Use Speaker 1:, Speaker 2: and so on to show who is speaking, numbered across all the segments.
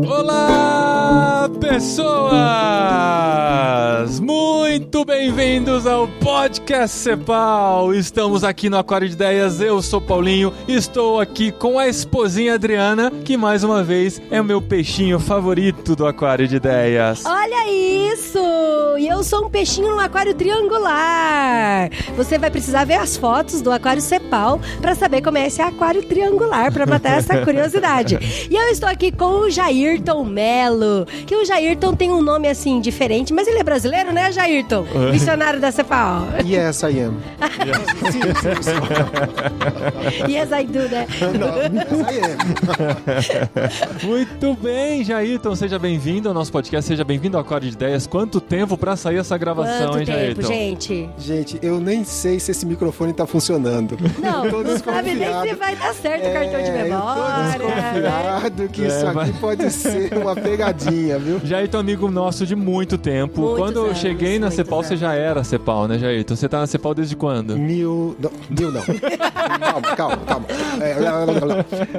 Speaker 1: Olá, pessoas! Muito bem-vindos ao Podcast Cepal. Estamos aqui no Aquário de Ideias, eu sou Paulinho, estou aqui com a esposinha Adriana, que mais uma vez é o meu peixinho favorito do Aquário de Ideias.
Speaker 2: Olha isso! E eu sou um peixinho no aquário triangular. Você vai precisar ver as fotos do Aquário Cepal para saber como é esse aquário triangular, para matar essa curiosidade. E eu estou aqui com o Jairton Melo, que o Jairton tem um nome assim diferente, mas ele é brasileiro, né, Jairton? Missionário da Cepal.
Speaker 3: Yes, I am.
Speaker 2: Yes, I do, né?
Speaker 3: I am.
Speaker 1: Muito bem, Jairton, seja bem-vindo ao nosso podcast, seja bem-vindo ao Aquário de Ideias. Quanto tempo pra sair essa gravação,
Speaker 2: Quanto
Speaker 1: hein,
Speaker 2: tempo,
Speaker 1: Jairton?
Speaker 2: gente?
Speaker 3: Gente, eu nem sei se esse microfone tá funcionando.
Speaker 2: Não,
Speaker 3: Eu tô
Speaker 2: não sabe nem se vai dar certo o cartão de memória.
Speaker 3: Eu tô desconfiado que isso aqui pode ser uma pegadinha, viu?
Speaker 1: Jairton, amigo nosso de muito tempo.
Speaker 2: Muitos
Speaker 1: Quando eu
Speaker 2: anos,
Speaker 1: cheguei na
Speaker 2: muitos
Speaker 1: Cepal, você
Speaker 2: anos.
Speaker 1: já era Cepal, né, Jairton? Você tá na Cepal desde quando?
Speaker 3: Não. Calma.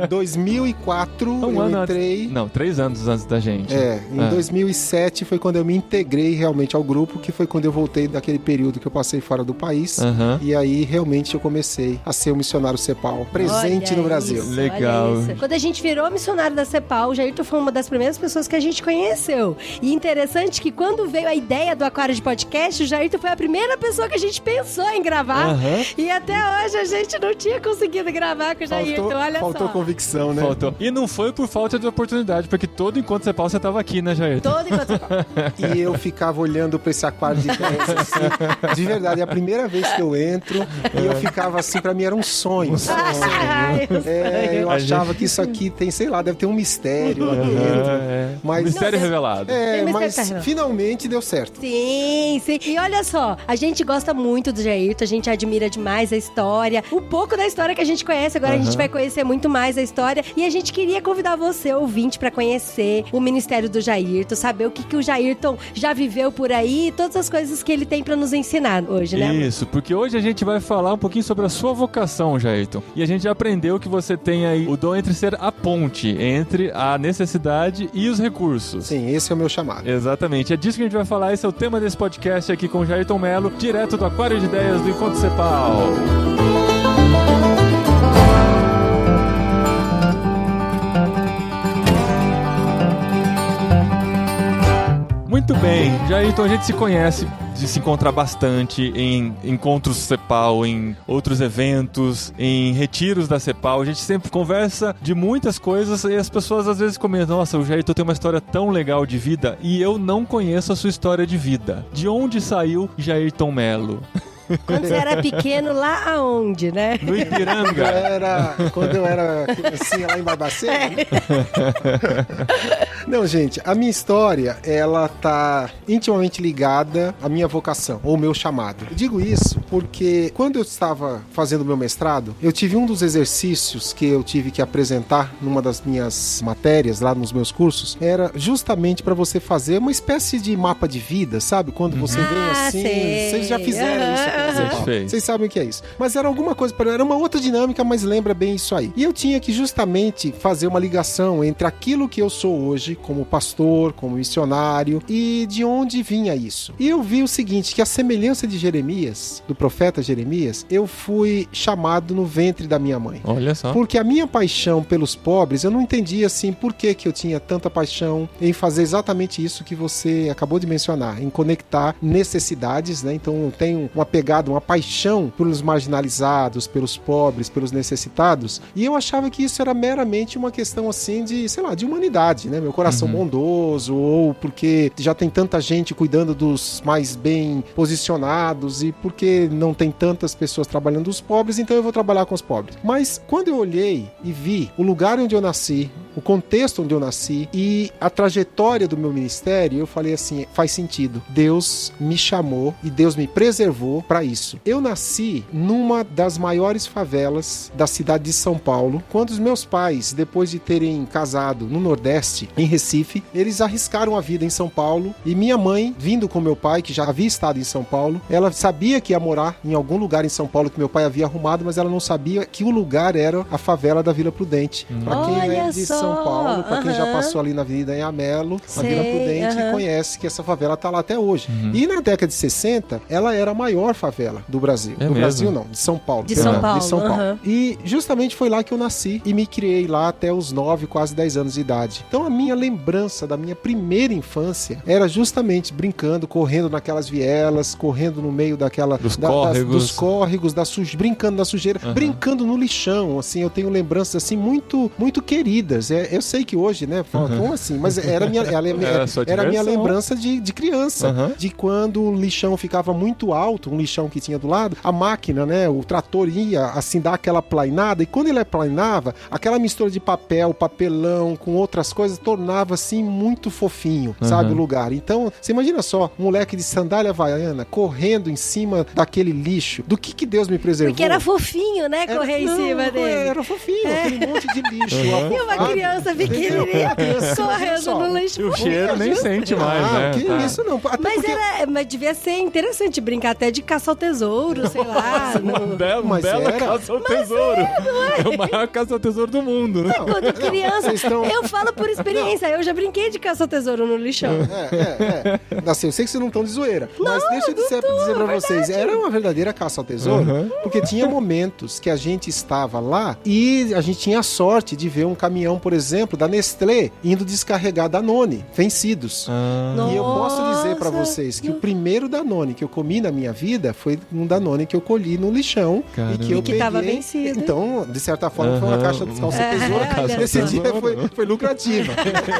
Speaker 3: 2004 eu entrei...
Speaker 1: Não, 3 anos antes da gente.
Speaker 3: Em 2007 foi quando eu me integrei realmente ao grupo, que foi quando eu voltei daquele período que eu passei fora do país.
Speaker 1: Aham.
Speaker 3: E aí realmente eu comecei a ser o missionário Cepal, presente
Speaker 2: Olha
Speaker 3: no Brasil.
Speaker 2: isso,
Speaker 1: Legal.
Speaker 2: olha isso. Quando a gente virou missionário da Cepal, o Jairton foi uma das primeiras pessoas que a gente conheceu. E interessante que quando veio a ideia do Aquário de Podcast, o Jairton foi a primeira pessoa que a gente pensou em gravar.
Speaker 1: Aham.
Speaker 2: E até hoje a gente não tinha conseguido gravar com o Jairton, olha
Speaker 3: Faltou
Speaker 2: só.
Speaker 3: convicção, né?
Speaker 1: Faltou. E não foi por falta de oportunidade, porque todo encontro Cepal você tava aqui, né, Jairton?
Speaker 2: Todo enquanto...
Speaker 3: E eu ficava olhando pra esse aquário de ideias, assim, de verdade, é a primeira vez que eu entro e eu ficava assim, pra mim era um sonho.
Speaker 2: Ai,
Speaker 3: Eu achava que isso aqui tem, sei lá, deve ter um mistério lá dentro. Mas,
Speaker 1: Mistério revelado.
Speaker 2: Tem
Speaker 3: mas
Speaker 2: mistério.
Speaker 3: finalmente deu certo.
Speaker 2: Sim. E olha só, a gente gosta muito do Jairton, a gente admira demais a história, um pouco da história que a gente conhece, agora a gente vai conhecer muito mais a história, e a gente queria convidar você, ouvinte, pra conhecer o ministério do Jairton, saber o que o Jairton já viveu por aí e todas as coisas que ele tem pra nos ensinar hoje, né?
Speaker 1: Isso, porque hoje a gente vai falar um pouquinho sobre a sua vocação, Jairton. E a gente já aprendeu que você tem aí o dom entre ser a ponte entre a necessidade e os recursos.
Speaker 3: Sim, esse é o meu chamado.
Speaker 1: Exatamente, é disso que a gente vai falar. Esse é o tema desse podcast aqui com o Jairton Melo, direto do Aquário de Ideias do Encontro Cepal. Muito bem, Jairton, a gente se conhece de se encontrar bastante em encontros Cepal, em outros eventos, em retiros da Cepal. A gente sempre conversa de muitas coisas e as pessoas às vezes comentam: nossa, o Jairton tem uma história tão legal de vida e eu não conheço a sua história de vida. De onde saiu Jairton Melo?
Speaker 2: Quando você era pequeno, lá aonde, né?
Speaker 1: No Ipiranga.
Speaker 3: Quando eu era assim, lá em Barbacena. Não, gente, a minha história, ela tá intimamente ligada à minha vocação, ou meu chamado. Eu digo isso porque quando eu estava fazendo o meu mestrado, eu tive um dos exercícios que eu tive que apresentar numa das minhas matérias, lá nos meus cursos, era justamente para você fazer uma espécie de mapa de vida, sabe? Quando você vem assim,
Speaker 2: sei.
Speaker 3: vocês já fizeram isso. Vocês sabem o que é isso. Mas era alguma coisa, era uma outra dinâmica, mas lembra bem isso aí. E eu tinha que justamente fazer uma ligação entre aquilo que eu sou hoje, como pastor, como missionário, e de onde vinha isso. E eu vi o seguinte, que a semelhança de Jeremias, do profeta Jeremias, eu fui chamado no ventre da minha mãe.
Speaker 1: Olha só.
Speaker 3: Porque a minha paixão pelos pobres, eu não entendia assim por que eu tinha tanta paixão em fazer exatamente isso que você acabou de mencionar, em conectar necessidades, né? Então eu tenho uma pegada, uma paixão pelos marginalizados, pelos pobres, pelos necessitados, e eu achava que isso era meramente uma questão assim de, sei lá, de humanidade, né? Meu coração bondoso, ou porque já tem tanta gente cuidando dos mais bem posicionados, e porque não tem tantas pessoas trabalhando os pobres, então eu vou trabalhar com os pobres. Mas quando eu olhei e vi o lugar onde eu nasci, o contexto onde eu nasci e a trajetória do meu ministério, eu falei assim, faz sentido. Deus me chamou e Deus me preservou para isso. Eu nasci numa das maiores favelas da cidade de São Paulo. Quando os meus pais, depois de terem casado no Nordeste, em Recife, eles arriscaram a vida em São Paulo e minha mãe, vindo com meu pai, que já havia estado em São Paulo, ela sabia que ia morar em algum lugar em São Paulo que meu pai havia arrumado, mas ela não sabia que o lugar era a favela da Vila Prudente. Para quem é de São Paulo, para quem já passou ali na Avenida Anhamelo, na Vila Prudente, conhece que essa favela tá lá até hoje. E na década de 60, ela era a maior favela do Brasil. Do Brasil não, de São Paulo.
Speaker 2: De São Paulo.
Speaker 3: De São Paulo. E justamente foi lá que eu nasci e me criei lá até os 9, quase 10 anos de idade. Então a minha lembrança da minha primeira infância era justamente brincando, correndo naquelas vielas, correndo no meio daquela dos córregos, brincando na sujeira, brincando no lixão, assim, eu tenho lembranças assim muito muito queridas. Eu sei que hoje, né, como assim, mas era a minha lembrança de criança, de quando o lixão ficava muito alto, um lixão que tinha do lado, a máquina, né, o trator ia assim dar aquela plainada, e quando ele plainava, aquela mistura de papelão com outras coisas tornava assim muito fofinho, sabe, o lugar. Então, você imagina só, um moleque de sandália havaiana correndo em cima daquele lixo. Do que Deus me preservou?
Speaker 2: Porque era fofinho, né, correr em cima dele.
Speaker 3: Era fofinho, aquele monte de lixo.
Speaker 2: E uma criança pequenininha correndo no lixo.
Speaker 1: E o cheiro nem sente mais, né?
Speaker 3: Que isso não.
Speaker 2: Mas devia ser interessante brincar até de caça ao tesouro, sei lá.
Speaker 1: Uma bela caça ao tesouro. É o maior caça ao tesouro do mundo, né?
Speaker 2: Quando criança, eu falo por experiência, eu já brinquei de caça ao tesouro no lixão.
Speaker 3: Assim, eu sei que vocês não estão de zoeira, mas deixa eu dizer pra vocês, era uma verdadeira caça ao tesouro, porque tinha momentos que a gente estava lá e a gente tinha a sorte de ver um caminhão, por exemplo, da Nestlé indo descarregar Danone, vencidos. E eu posso dizer pra vocês que o primeiro Danone que eu comi na minha vida foi um Danone que eu colhi no lixão.
Speaker 1: Caramba.
Speaker 3: E que eu peguei.
Speaker 2: Tava vencido.
Speaker 3: Então, de certa forma, foi uma caixa de calça tesoura. Esse dia foi lucrativa.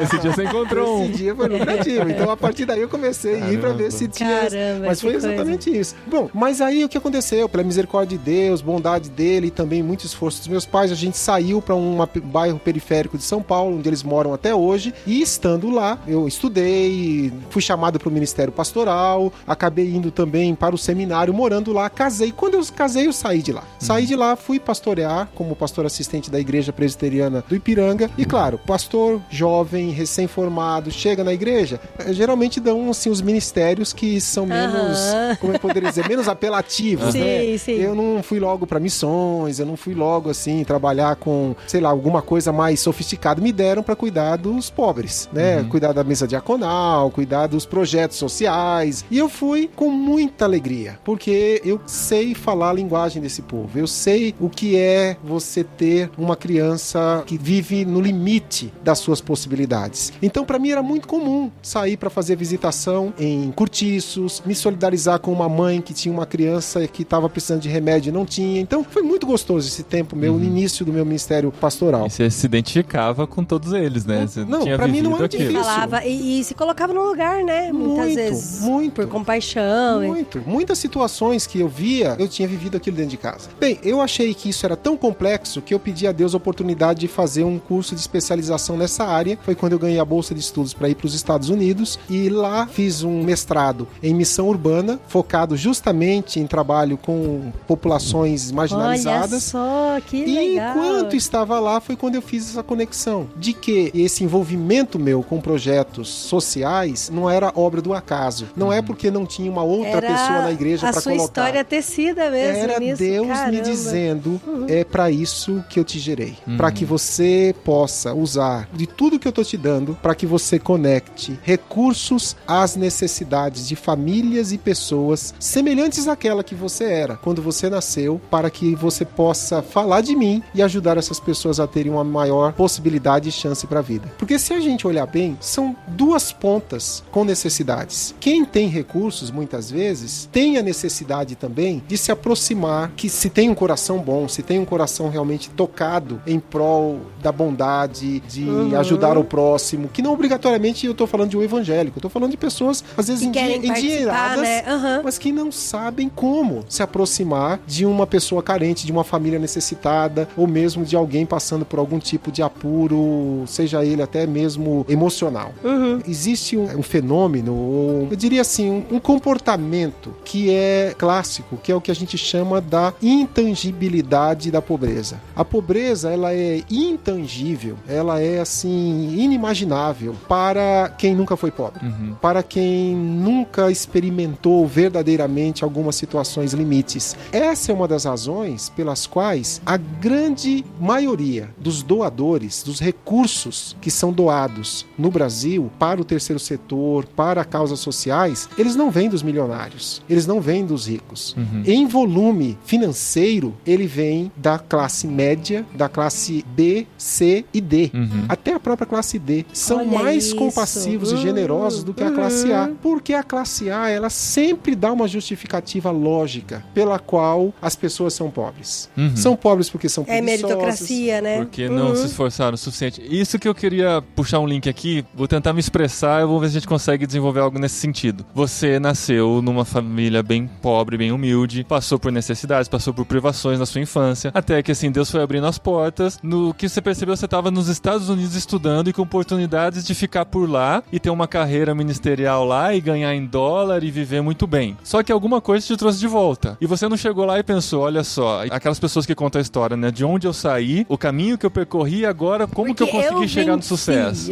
Speaker 1: Esse dia você encontrou
Speaker 3: Esse dia foi lucrativo. Então, a partir daí, eu comecei a ir pra ver se tinha...
Speaker 2: Caramba,
Speaker 3: mas foi exatamente isso. Bom, mas aí o que aconteceu? Pela misericórdia de Deus, bondade dele e também muito esforço dos meus pais, a gente saiu pra um bairro periférico de São Paulo, onde eles moram até hoje, e estando lá, eu estudei, fui chamado pro Ministério Pastoral, acabei indo também para o seminário, morando lá, casei. Quando eu casei, eu saí de lá. Saí de lá, fui pastorear como pastor assistente da Igreja Presbiteriana do Ipiranga. E claro, pastor jovem, recém-formado, chega na igreja, geralmente dão assim os ministérios que são menos, como eu poderia dizer, menos apelativos, né?
Speaker 2: Sim.
Speaker 3: Eu não fui logo para missões, eu não fui logo assim trabalhar com, sei lá, alguma coisa mais sofisticada. Me deram para cuidar dos pobres, né? Cuidar da mesa diaconal, cuidar dos projetos sociais. E eu fui com muita alegria, porque eu sei falar a linguagem desse povo. Eu sei o que é você ter uma criança que vive no limite das suas possibilidades. Então, para mim era muito comum sair para fazer visitação em cortiços, me solidarizar com uma mãe que tinha uma criança que estava precisando de remédio e não tinha. Então, foi muito gostoso esse tempo meu, no início do meu ministério pastoral.
Speaker 1: E você se identificava com todos eles, né? Você
Speaker 3: não, para mim não era difícil.
Speaker 2: Falava e se colocava no lugar, né? Muitas vezes.
Speaker 3: Muito.
Speaker 2: Por compaixão.
Speaker 3: Muitas situações que eu via, eu tinha vivido aquilo dentro de casa. Bem, eu achei que isso era tão complexo que eu pedi a Deus a oportunidade de fazer um curso de especialização nessa área. Foi quando eu ganhei a bolsa de estudos para ir para os Estados Unidos e lá fiz um mestrado em missão urbana, focado justamente em trabalho com populações marginalizadas.
Speaker 2: Olha só, que legal.
Speaker 3: E enquanto estava lá foi quando eu fiz essa conexão de que esse envolvimento meu com projetos sociais não era obra do acaso. Não é porque não tinha uma outra pessoa na igreja para colocar.
Speaker 2: A sua história tecida mesmo.
Speaker 3: Era
Speaker 2: nisso.
Speaker 3: Deus me dizendo, é para isso que eu te gerei. Para que você possa usar de tudo que eu tô te dando, para que você conecte recursos às necessidades de famílias e pessoas semelhantes àquela que você era quando você nasceu, para que você possa falar de mim e ajudar essas pessoas a terem uma maior possibilidade e chance para a vida. Porque se a gente olhar bem, são duas pontas com necessidades. Quem tem recursos, muitas vezes, tem a necessidade também de se aproximar, que se tem um coração bom, se tem um coração realmente tocado em prol da bondade, de ajudar o próximo, que não obrigatoriamente eu estou falando de um evangélico, eu estou falando de pessoas, às vezes, endinheiradas,
Speaker 2: né?
Speaker 3: mas que não sabem como se aproximar de uma pessoa carente, de uma família necessitada, ou mesmo de alguém passando por algum tipo de puro, seja ele até mesmo emocional. Existe um fenômeno, ou eu diria assim, um comportamento que é clássico, que é o que a gente chama da intangibilidade da pobreza. A pobreza, ela é intangível, ela é assim, inimaginável para quem nunca foi pobre, para quem nunca experimentou verdadeiramente algumas situações limites. Essa é uma das razões pelas quais a grande maioria dos doadores, dos recursos que são doados no Brasil para o terceiro setor, para causas sociais, eles não vêm dos milionários, eles não vêm dos ricos. Em volume financeiro, ele vem da classe média, da classe B, C e D. Até a própria classe D. São
Speaker 2: Olha
Speaker 3: mais
Speaker 2: isso.
Speaker 3: compassivos e generosos do que a classe A. Porque a classe A, ela sempre dá uma justificativa lógica pela qual as pessoas são pobres. São pobres porque são
Speaker 2: É
Speaker 3: preguiçosos.
Speaker 2: meritocracia, né?
Speaker 1: Porque não se esforçaram o suficiente. Isso que eu queria puxar um link aqui, vou tentar me expressar, eu vou ver se a gente consegue desenvolver algo nesse sentido. Você nasceu numa família bem pobre, bem humilde, passou por necessidades, passou por privações na sua infância, até que assim, Deus foi abrindo as portas. No que você percebeu, você estava nos Estados Unidos estudando e com oportunidades de ficar por lá e ter uma carreira ministerial lá e ganhar em dólar e viver muito bem. Só que alguma coisa te trouxe de volta. E você não chegou lá e pensou, olha só, aquelas pessoas que contam a história, né? De onde eu saí, o caminho que eu percorri, agora como
Speaker 2: Porque
Speaker 1: que eu consegui chegar no
Speaker 2: venci,
Speaker 1: sucesso?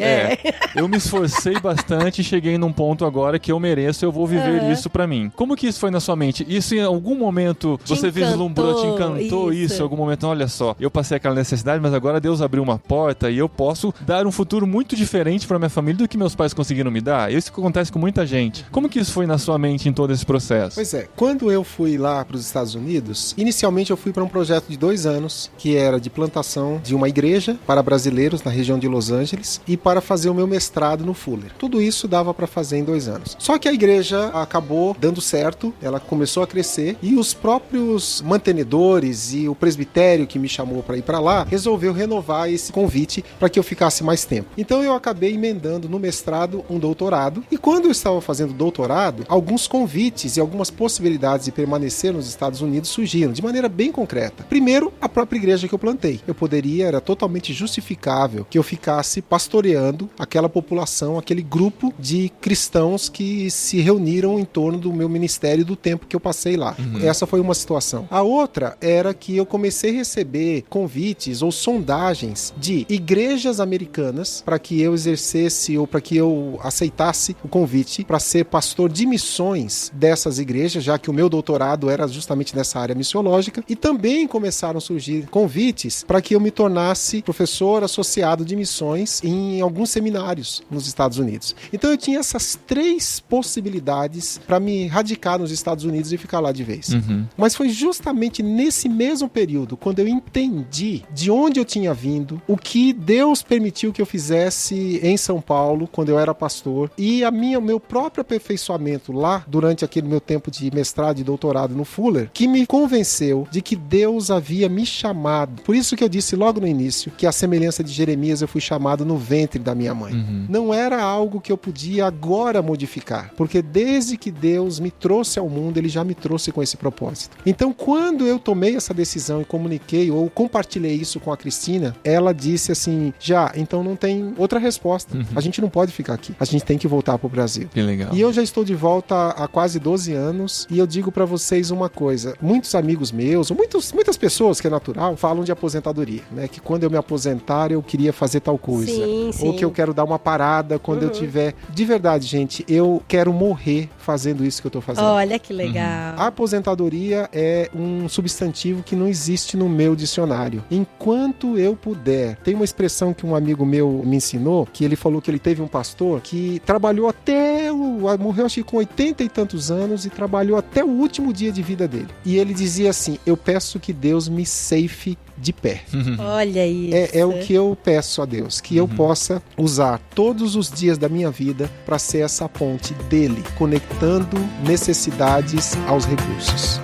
Speaker 1: Eu me esforcei bastante e cheguei num ponto agora que eu mereço, eu vou viver isso pra mim. Como que isso foi na sua mente? Isso em algum momento você vislumbrou, te encantou isso? Em algum momento, olha só, eu passei aquela necessidade, mas agora Deus abriu uma porta e eu posso dar um futuro muito diferente pra minha família do que meus pais conseguiram me dar. Isso que acontece com muita gente. Como que isso foi na sua mente em todo esse processo?
Speaker 3: Pois é, quando eu fui lá para os Estados Unidos, inicialmente eu fui para um projeto de 2 anos, que era de plantação de uma igreja para brasileiros na região de Los Angeles e para fazer o meu mestrado no Fuller. Tudo isso dava para fazer em 2 anos. Só que a igreja acabou dando certo, ela começou a crescer e os próprios mantenedores e o presbitério que me chamou para ir para lá resolveu renovar esse convite para que eu ficasse mais tempo. Então eu acabei emendando no mestrado um doutorado e quando eu estava fazendo doutorado, alguns convites e algumas possibilidades de permanecer nos Estados Unidos surgiram de maneira bem concreta. Primeiro, a própria igreja que eu plantei. Eu poderia, era totalmente justificável que eu ficasse pastoreando aquela população, aquele grupo de cristãos que se reuniram em torno do meu ministério do tempo que eu passei lá. Essa foi uma situação. A outra era que eu comecei a receber convites ou sondagens de igrejas americanas para que eu exercesse ou para que eu aceitasse o convite para ser pastor de missões dessas igrejas, já que o meu doutorado era justamente nessa área missiológica, e também começaram a surgir convites para que eu me tornasse professor associado de missões em alguns seminários nos Estados Unidos. Então eu tinha essas 3 possibilidades para me radicar nos Estados Unidos e ficar lá de vez. Mas foi justamente nesse mesmo período, quando eu entendi de onde eu tinha vindo, o que Deus permitiu que eu fizesse em São Paulo, quando eu era pastor, e o meu próprio aperfeiçoamento lá, durante aquele meu tempo de mestrado e doutorado no Fuller, que me convenceu de que Deus havia me chamado. Por isso que eu disse logo no início, que a semelhança de Jeremias eu fui chamado no ventre da minha mãe. Não era algo que eu podia agora modificar, porque desde que Deus me trouxe ao mundo, Ele já me trouxe com esse propósito. Então, quando eu tomei essa decisão e comuniquei ou compartilhei isso com a Cristina, ela disse assim, então não tem outra resposta. A gente não pode ficar aqui. A gente tem que voltar pro Brasil.
Speaker 1: Que legal.
Speaker 3: E eu já estou de volta há quase 12 anos e eu digo pra vocês uma coisa. Muitos amigos meus, ou muitas pessoas, que é natural, falam de aposentadoria, né? Que quando eu me aposentar, eu queria fazer tal coisa.
Speaker 2: Sim.
Speaker 3: Ou que eu quero dar uma parada quando eu tiver... De verdade, gente, eu quero morrer fazendo isso que eu tô fazendo.
Speaker 2: Olha que legal.
Speaker 3: A aposentadoria é um substantivo que não existe no meu dicionário. Enquanto eu puder... Tem uma expressão que um amigo meu me ensinou, que ele falou que ele teve um pastor que trabalhou até... morreu acho que com 80 e tantos anos e trabalhou até o último dia de vida dele. E ele dizia assim, eu peço que Deus me ceife de pé.
Speaker 2: Olha isso.
Speaker 3: É o que eu peço a Deus, que eu possa usar todos os dias da minha vida para ser essa ponte dele, conectando necessidades aos recursos.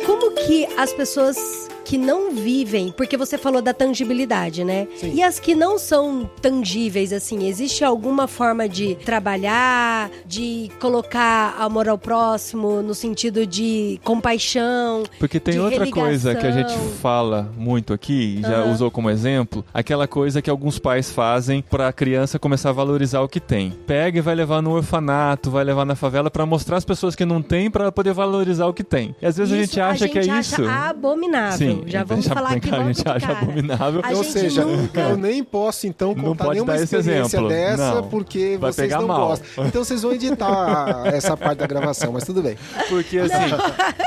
Speaker 2: Como que as pessoas que não vivem, porque você falou da tangibilidade, né?
Speaker 3: Sim.
Speaker 2: E as que não são tangíveis, assim, existe alguma forma de trabalhar, de colocar amor ao próximo no sentido de compaixão,
Speaker 1: Porque tem
Speaker 2: de
Speaker 1: outra coisa que a gente
Speaker 2: religação?
Speaker 1: fala muito aqui, e já usou como exemplo, aquela coisa que alguns pais fazem pra criança começar a valorizar o que tem. Pega e vai levar no orfanato, vai levar na favela pra mostrar às pessoas que não tem pra ela poder valorizar o que tem. E às vezes a gente acha que é isso.
Speaker 2: Abominável.
Speaker 1: Sim,
Speaker 2: Já vamos falar aqui logo
Speaker 1: a gente
Speaker 2: de
Speaker 1: acha
Speaker 2: cara.
Speaker 1: abominável.
Speaker 2: A
Speaker 3: Ou
Speaker 2: gente
Speaker 3: seja,
Speaker 2: nunca-
Speaker 3: eu nem posso então
Speaker 1: Não
Speaker 3: contar
Speaker 1: pode
Speaker 3: nenhuma
Speaker 1: dar esse
Speaker 3: experiência
Speaker 1: exemplo.
Speaker 3: dessa,
Speaker 1: Não.
Speaker 3: porque
Speaker 1: Vai
Speaker 3: vocês
Speaker 1: pegar
Speaker 3: não
Speaker 1: mal.
Speaker 3: gostam. Então vocês vão editar essa parte da gravação, mas tudo bem.
Speaker 1: Porque assim,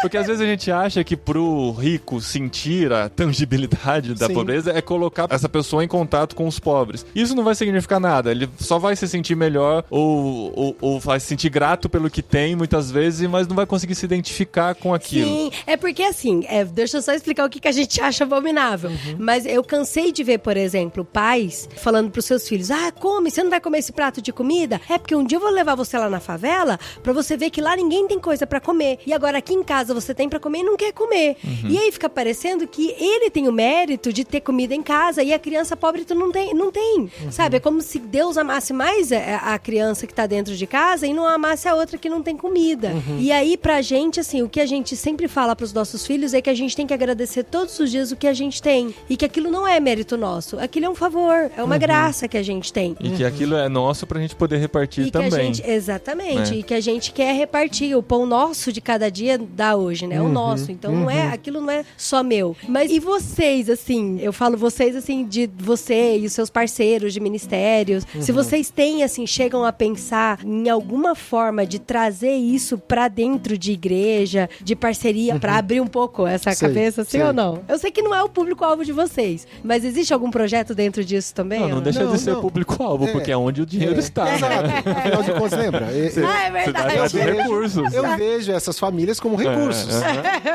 Speaker 1: porque às vezes a gente acha que pro rico sentir a tangibilidade da
Speaker 3: Sim.
Speaker 1: pobreza é colocar essa pessoa em contato com os pobres. Isso não vai significar nada. Ele só vai se sentir melhor ou vai se sentir grato pelo que tem muitas vezes, mas não vai conseguir se identificar com aquilo.
Speaker 2: Sim, é porque assim, deixa eu só explicar o que a gente acha abominável. Mas eu cansei de ver, por exemplo, pais falando pros seus filhos: come, você não vai comer esse prato de comida? É porque um dia eu vou levar você lá na favela pra você ver que lá ninguém tem coisa pra comer. E agora aqui em casa você tem pra comer e não quer comer. E aí fica parecendo que ele tem o mérito de ter comida em casa e a criança pobre não tem. Sabe? É como se Deus amasse mais a criança que tá dentro de casa e não amasse a outra que não tem comida. E aí pra gente, assim, o que a gente sempre fala pros nossos filhos é que a gente tem que agradecer todos os dias o que a gente tem. E que aquilo não é mérito nosso. Aquilo é um favor, é uma graça que a gente tem.
Speaker 1: E que aquilo é nosso pra gente poder repartir
Speaker 2: E que
Speaker 1: também.
Speaker 2: a gente, exatamente,
Speaker 1: Né?
Speaker 2: e que a gente quer repartir. O pão nosso de cada dia dá hoje, né? É o nosso. Então não é, aquilo não é só meu. Mas e vocês, assim, eu falo vocês, assim, de você e os seus parceiros de ministérios, se vocês têm, assim, chegam a pensar em alguma forma de trazer isso pra dentro de igreja, de parceria, pra abrir um pouco essa
Speaker 3: Sei,
Speaker 2: cabeça, sim
Speaker 3: sei.
Speaker 2: ou não? Eu sei que não é o público-alvo de vocês, mas existe algum projeto dentro disso também?
Speaker 1: Não,
Speaker 2: ou
Speaker 1: não deixa
Speaker 3: Não,
Speaker 1: de ser
Speaker 3: não.
Speaker 1: público-alvo,
Speaker 3: É.
Speaker 1: porque é onde o dinheiro está. Né?
Speaker 3: Exato. Afinal de contas, lembra?
Speaker 2: Ah, é verdade.
Speaker 1: Cidade de recursos.
Speaker 3: Eu vejo essas famílias como recursos.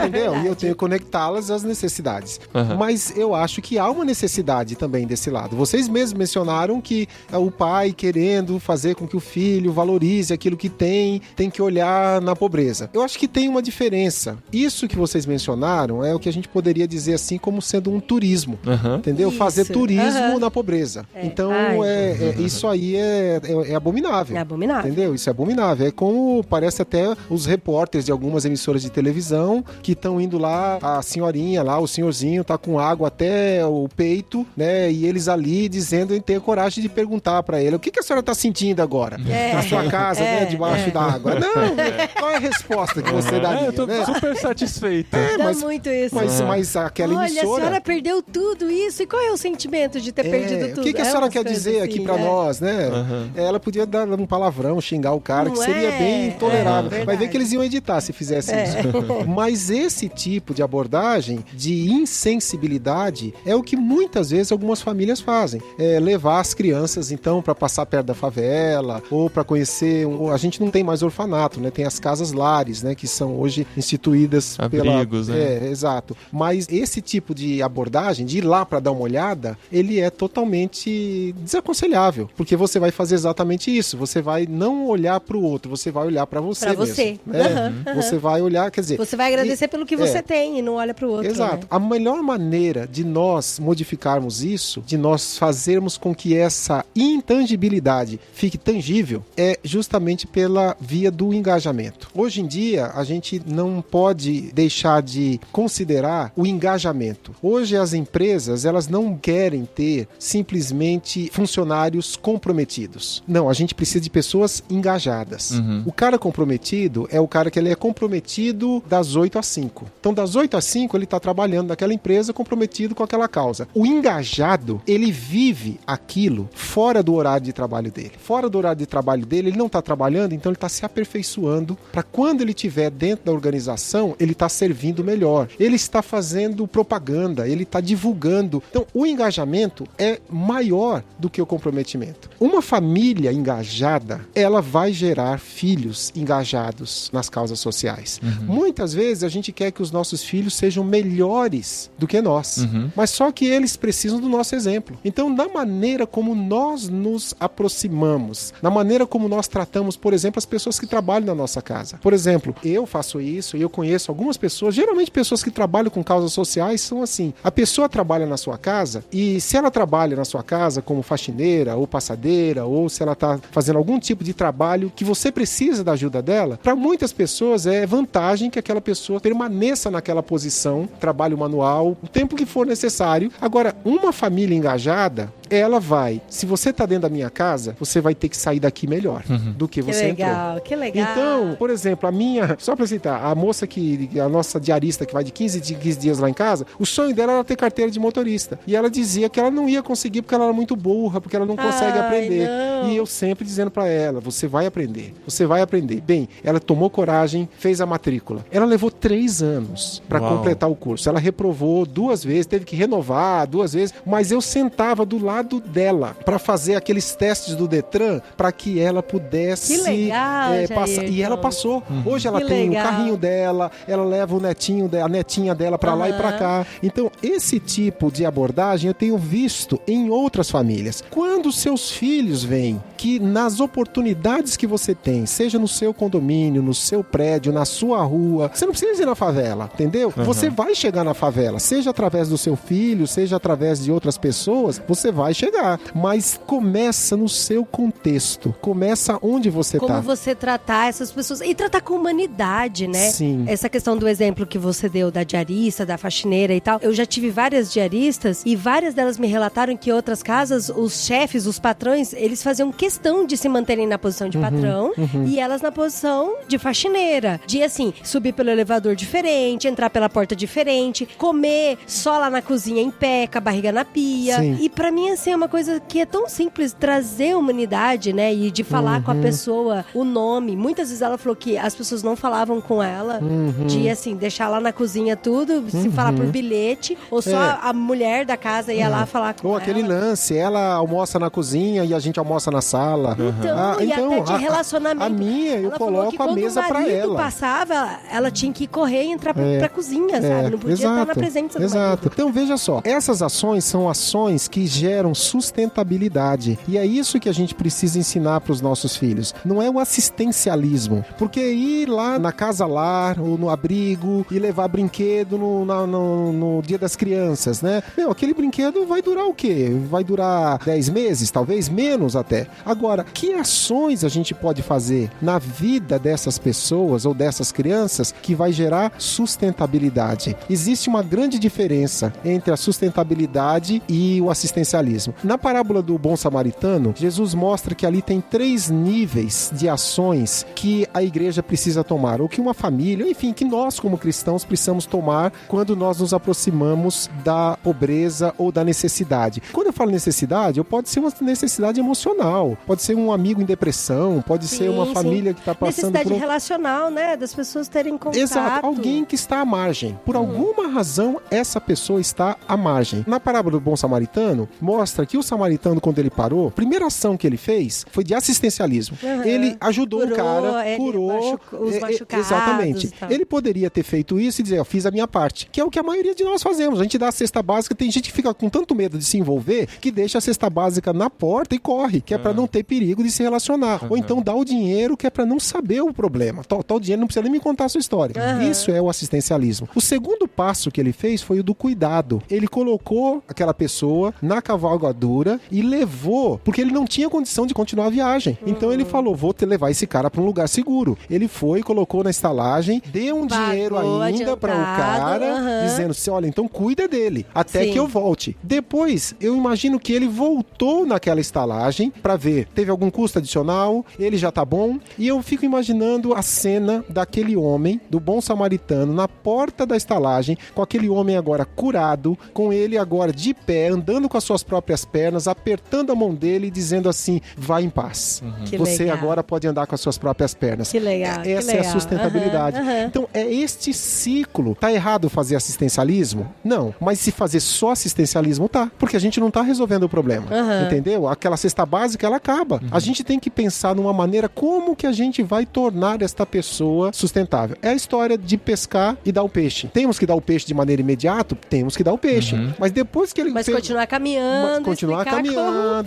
Speaker 3: Entendeu? E eu tenho que conectá-las às necessidades. Mas eu acho que há uma necessidade também desse lado. Vocês mesmos mencionaram que o pai querendo fazer com que o filho valorize aquilo que tem que olhar na pobreza. Eu acho que tem uma diferença. Isso que vocês mencionaram é o que a gente poderia dizer assim como sendo um turismo. Entendeu?
Speaker 2: Isso.
Speaker 3: Fazer turismo na pobreza. Então,
Speaker 2: Ai,
Speaker 3: isso aí é abominável.
Speaker 2: É abominável.
Speaker 3: Entendeu? Isso é abominável. É como parece até os repórteres de algumas emissoras de televisão que estão indo lá, a senhorinha lá, o senhorzinho tá com água até o peito, né? E eles ali dizendo em ter coragem de perguntar pra ele: o que a senhora tá sentindo agora? Na sua casa, né? Debaixo da água. Não, qual é a resposta que você daria?
Speaker 1: Eu tô
Speaker 3: né?
Speaker 1: super satisfeita.
Speaker 2: Dá
Speaker 3: mas-
Speaker 2: muito isso.
Speaker 3: Mas aquela
Speaker 2: Olha, a
Speaker 3: emissora...
Speaker 2: senhora perdeu tudo isso. E qual é o sentimento de ter perdido tudo?
Speaker 3: O que a senhora quer dizer aqui pra nós, né? Ela podia dar um palavrão, xingar o cara,
Speaker 2: Não
Speaker 3: que seria
Speaker 2: é?
Speaker 3: bem tolerável.
Speaker 2: É,
Speaker 3: Vai ver que eles iam editar se fizesse isso. Mas esse tipo de abordagem de insensibilidade é o que muitas vezes algumas famílias fazem. É levar as crianças, então, pra passar perto da favela, ou pra conhecer... A gente não tem mais orfanato, né? Tem as casas lares, né? Que são hoje instituídas
Speaker 1: Abrigos,
Speaker 3: pela...
Speaker 1: né?
Speaker 3: Exato. Mas esse tipo de abordagem, de ir lá pra dar uma olhada, ele é totalmente desaconselhável, porque você vai fazer exatamente isso. Você vai não olhar pro outro, você vai olhar pra você
Speaker 2: Pra
Speaker 3: mesmo,
Speaker 2: você.
Speaker 3: né? Você vai olhar, quer dizer...
Speaker 2: Você vai agradecer pelo que você tem e não olha pro outro.
Speaker 3: Exato.
Speaker 2: Né?
Speaker 3: A melhor maneira de nós modificarmos isso, de nós fazermos com que essa intangibilidade fique tangível, é justamente pela via do engajamento. Hoje em dia, a gente não pode deixar de considerar o engajamento. Hoje as empresas, elas não querem ter simplesmente funcionários comprometidos. Não, a gente precisa de pessoas engajadas. O cara comprometido é o cara que ele é comprometido das 8 às 5. Então, das 8 às 5, ele está trabalhando naquela empresa comprometido com aquela causa. O engajado, ele vive aquilo fora do horário de trabalho dele. Fora do horário de trabalho dele, ele não está trabalhando, então ele está se aperfeiçoando para quando ele estiver dentro da organização, ele está servindo melhor. Ele está fazendo propaganda, ele está divulgando. Então, o engajamento é maior do que o comprometimento. Uma família engajada, ela vai gerar filhos engajados nas causas sociais. Muitas vezes a gente quer que os nossos filhos sejam melhores do que nós, mas só que eles precisam do nosso exemplo. Então, na maneira como nós nos aproximamos, na maneira como nós tratamos, por exemplo, as pessoas que trabalham na nossa casa. Por exemplo, eu faço isso e eu conheço algumas pessoas, geralmente pessoas que trabalham com causas causas sociais são assim. A pessoa trabalha na sua casa e se ela trabalha na sua casa como faxineira ou passadeira, ou se ela está fazendo algum tipo de trabalho que você precisa da ajuda dela, para muitas pessoas é vantagem que aquela pessoa permaneça naquela posição, trabalho manual, o tempo que for necessário. Agora, uma família engajada, ela vai, se você está dentro da minha casa, você vai ter que sair daqui melhor do que você entrou.
Speaker 2: Que legal.
Speaker 3: Então, por exemplo, a minha, só para citar, a moça a nossa diarista que vai de 15 dias lá em casa, o sonho dela era ter carteira de motorista. E ela dizia que ela não ia conseguir porque ela era muito burra, porque ela não consegue aprender. Não. E eu sempre dizendo para ela, você vai aprender. Bem, ela tomou coragem, fez a matrícula. Ela levou 3 anos para completar o curso. Ela reprovou 2 vezes, teve que renovar 2 vezes, mas eu sentava do lado dela para fazer aqueles testes do Detran para que ela pudesse passar. E ela passou. Hoje ela tem o carrinho dela, ela leva o netinho, a netinha dela para lá e para cá. Então, esse tipo de abordagem eu tenho visto em outras famílias. Quando seus filhos veem que nas oportunidades que você tem, seja no seu condomínio, no seu prédio, na sua rua, você não precisa ir na favela, entendeu? Você vai chegar na favela, seja através do seu filho, seja através de outras pessoas, você vai chegar, mas começa no seu contexto, começa onde você tá.
Speaker 2: Como você tratar essas pessoas e tratar com humanidade, né?
Speaker 3: Sim.
Speaker 2: Essa questão do exemplo que você deu da diarista, da faxineira e tal, eu já tive várias diaristas e várias delas me relataram que em outras casas, os chefes, os patrões, eles faziam questão de se manterem na posição de patrão e elas na posição de faxineira, de assim, subir pelo elevador diferente, entrar pela porta diferente, comer só lá na cozinha em pé, com a barriga na pia. Sim. E pra mim, assim, é uma coisa que é tão simples, trazer humanidade, né? E de falar com a pessoa o nome. Muitas vezes ela falou que as pessoas não falavam com ela, de, assim, deixar lá na cozinha tudo, se falar por bilhete, ou só a mulher da casa ia lá falar com ela.
Speaker 3: Ou aquele lance, ela almoça na cozinha e a gente almoça na sala.
Speaker 2: Então, até de relacionamento.
Speaker 3: A minha, eu coloco a mesa pra ela.
Speaker 2: Quando o marido passava, ela tinha que correr e entrar pra cozinha, sabe? Não podia estar na presença do marido.
Speaker 3: Então, veja só, essas ações são ações que geram sustentabilidade. E é isso que a gente precisa ensinar para os nossos filhos. Não é o assistencialismo. Porque ir lá na casa lar ou no abrigo e levar brinquedo no dia das crianças, né? Aquele brinquedo vai durar o quê? Vai durar 10 meses, talvez menos até. Agora, que ações a gente pode fazer na vida dessas pessoas ou dessas crianças que vai gerar sustentabilidade? Existe uma grande diferença entre a sustentabilidade e o assistencialismo. Na parábola do bom samaritano, Jesus mostra que ali tem 3 níveis de ações que a igreja precisa tomar, ou que uma família, enfim, que nós como cristãos precisamos tomar quando nós nos aproximamos da pobreza ou da necessidade. Quando eu falo necessidade, pode ser uma necessidade emocional, pode ser um amigo em depressão, pode ser uma família que está passando
Speaker 2: necessidade relacional, né? Das pessoas terem contato.
Speaker 3: Exato, alguém que está à margem. Por alguma razão, essa pessoa está à margem. Na parábola do bom samaritano, mostra que o samaritano, quando ele parou, a primeira ação que ele fez foi de assistencialismo. Ele ajudou o cara, curou
Speaker 2: os machucados.
Speaker 3: Exatamente. Ele poderia ter feito isso e dizer, eu fiz a minha parte, que é o que a maioria de nós fazemos. A gente dá a cesta básica, tem gente que fica com tanto medo de se envolver que deixa a cesta básica na porta e corre, que é para não ter perigo de se relacionar. Ou então dá o dinheiro que é para não saber o problema. O dinheiro não precisa nem me contar a sua história. Isso é o assistencialismo. O segundo passo que ele fez foi o do cuidado. Ele colocou aquela pessoa na cavalgadura e levou, porque ele não tinha condição de continuar a viagem. Então ele falou, vou levar esse cara para um lugar seguro. Ele foi, colocou na estalagem, deu um dinheiro ainda para o cara, dizendo assim, olha, então cuida dele, até que eu volte. Depois, eu imagino que ele voltou naquela estalagem para ver, teve algum custo adicional, ele já tá bom, e eu fico imaginando a cena daquele homem, do bom samaritano, na porta da estalagem, com aquele homem agora curado, com ele agora de pé, andando com as suas próprias pernas, apertando a mão dele e dizendo assim, vai em paz. Você agora pode andar com as suas próprias pernas.
Speaker 2: Que legal.
Speaker 3: Essa é a sustentabilidade. Então, é este ciclo. Tá errado fazer assistencialismo? Não. Mas se fazer só assistencialismo, tá. Porque a gente não tá resolvendo o problema. Entendeu? Aquela cesta básica, ela acaba. A gente tem que pensar numa maneira como que a gente vai tornar esta pessoa sustentável. É a história de pescar e dar o peixe. Temos que dar o peixe de maneira imediata? Temos que dar o peixe. Mas depois que ele...
Speaker 2: continuar caminhando,